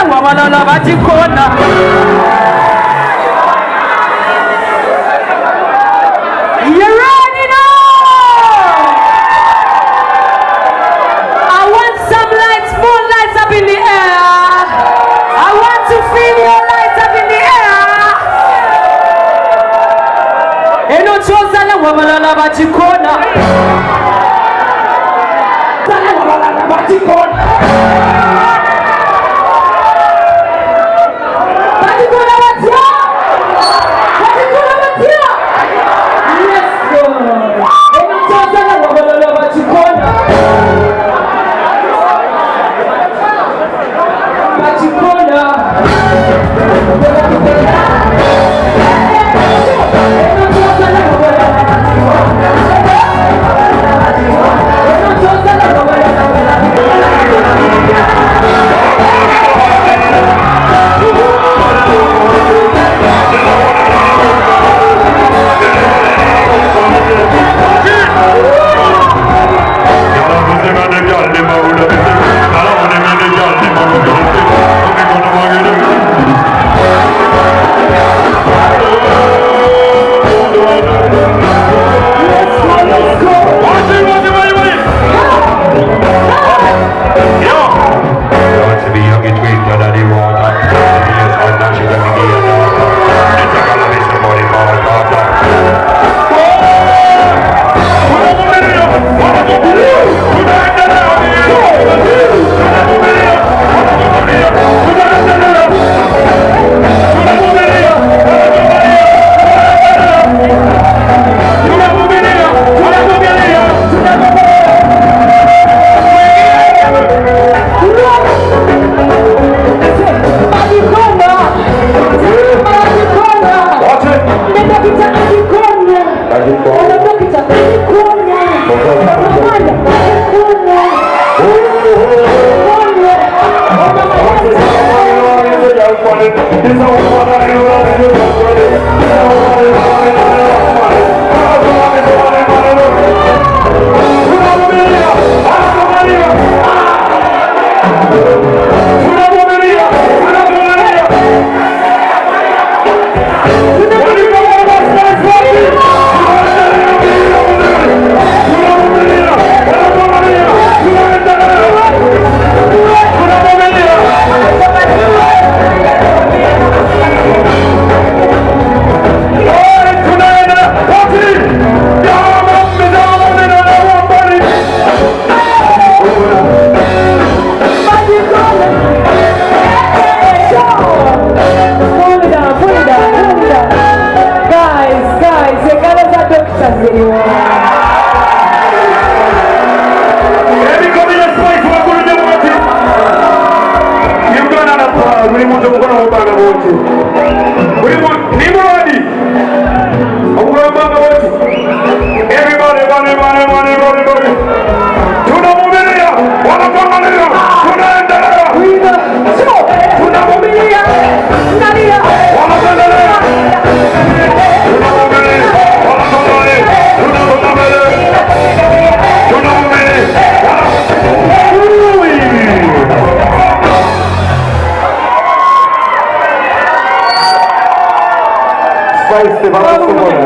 wabalala bachikhona. You ready now? I want some lights, more lights up in the air. I want to feel your lights up in the air. Eno chozala wabalala bachikhona. Sala wabalala bachikhona.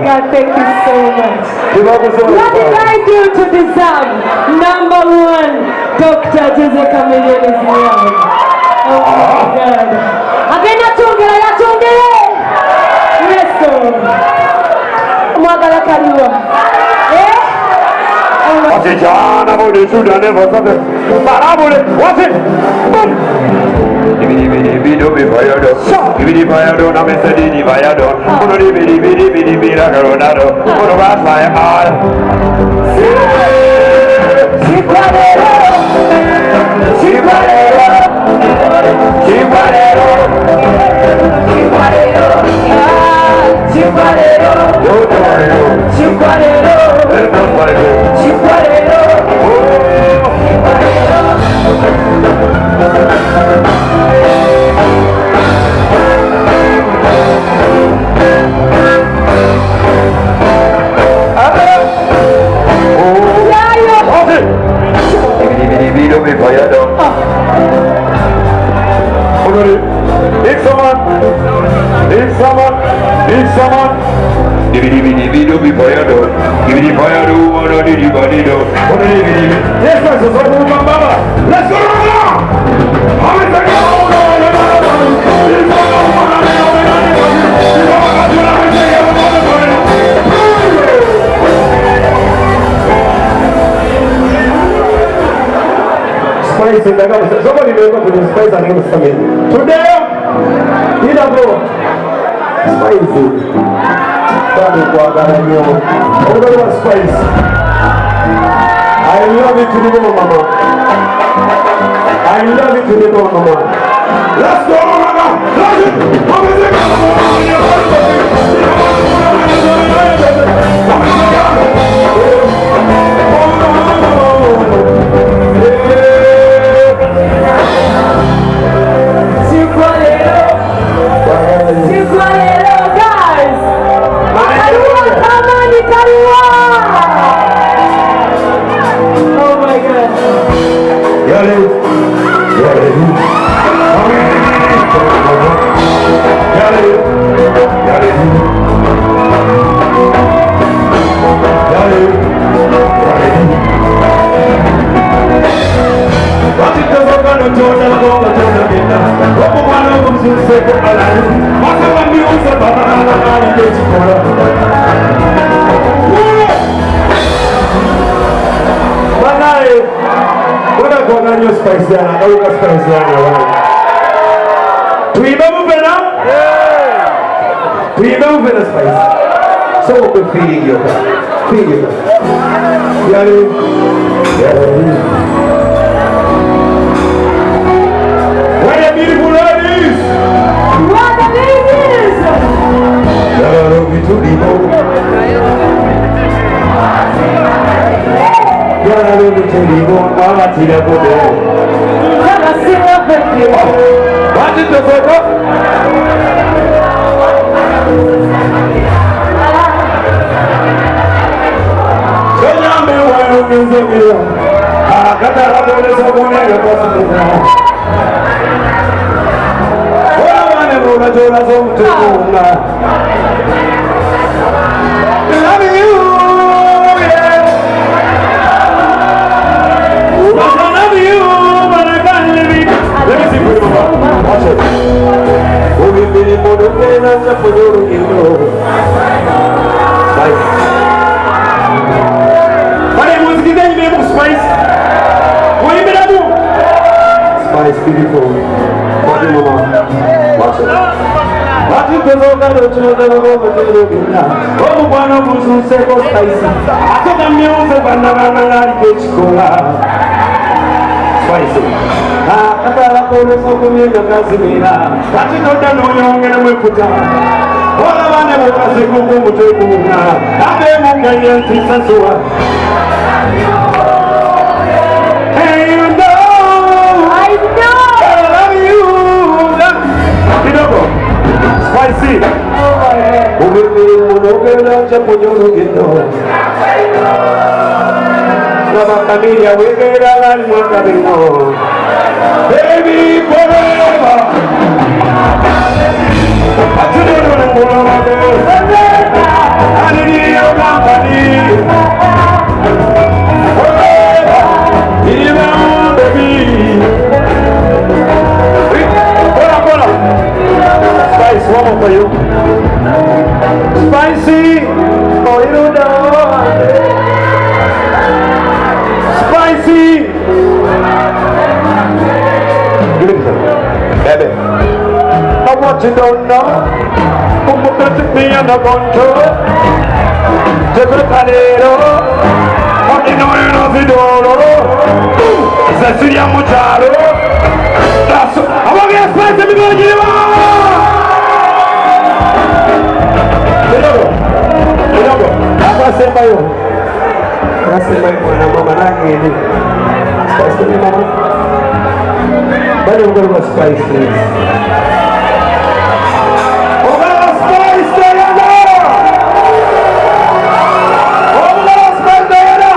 God, thank you so much. What did I do to deserve #1 Dr. Jose Chameleone is here? Oh my God. Again, yachongere. Let's go. Mwagala kariwa. Watch it, John. I'm going to shoot down there for something. Watch it. Boom. Be fired up. Give me fire down. I'm a steady fire down. Put it be like a Ronaldo. Put a rat my eye. Need someone. Need someone. Need someone. Give it before you do. Give it before you do. What do you do? Yes, let's go. Let's go. Spice, somebody make up with the spice and give some in. Today, you know, spicy. Spice. I love it to the bone, mama. I love it to the bone, mama. Let's go, mama. Let's so we're feeding you. Feed you. What a beautiful ladies! What a ladies! Familia, we get a lot baby forever. I don't I need your company forever, even baby. Hold on. Spice, one more for you. Spicy, oh you know. Spicy. Baby, I want you to know who put me under control. Just look at it all. What you know, you know, you know. It's a city of Mucharo. That's I want to get spicy because you know. Apa sema yo? Nasema yo na mama nake ni. Spicy ni mama. But we're going to spice this. We're going to spice Diana! We're going to spice Diana!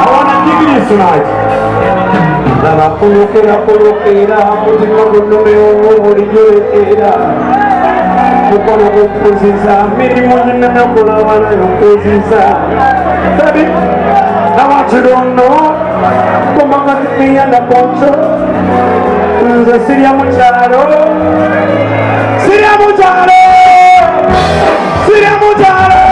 I want to give you this tonight. kolokera mutima gunnumeo olijolekera mukono gokuzisa mirimu ginanakola wanayo nkuzisa tabi nawakirono komakatipiyanda konso nze sirya mukyalo sirya mukyalo sirya mukyalo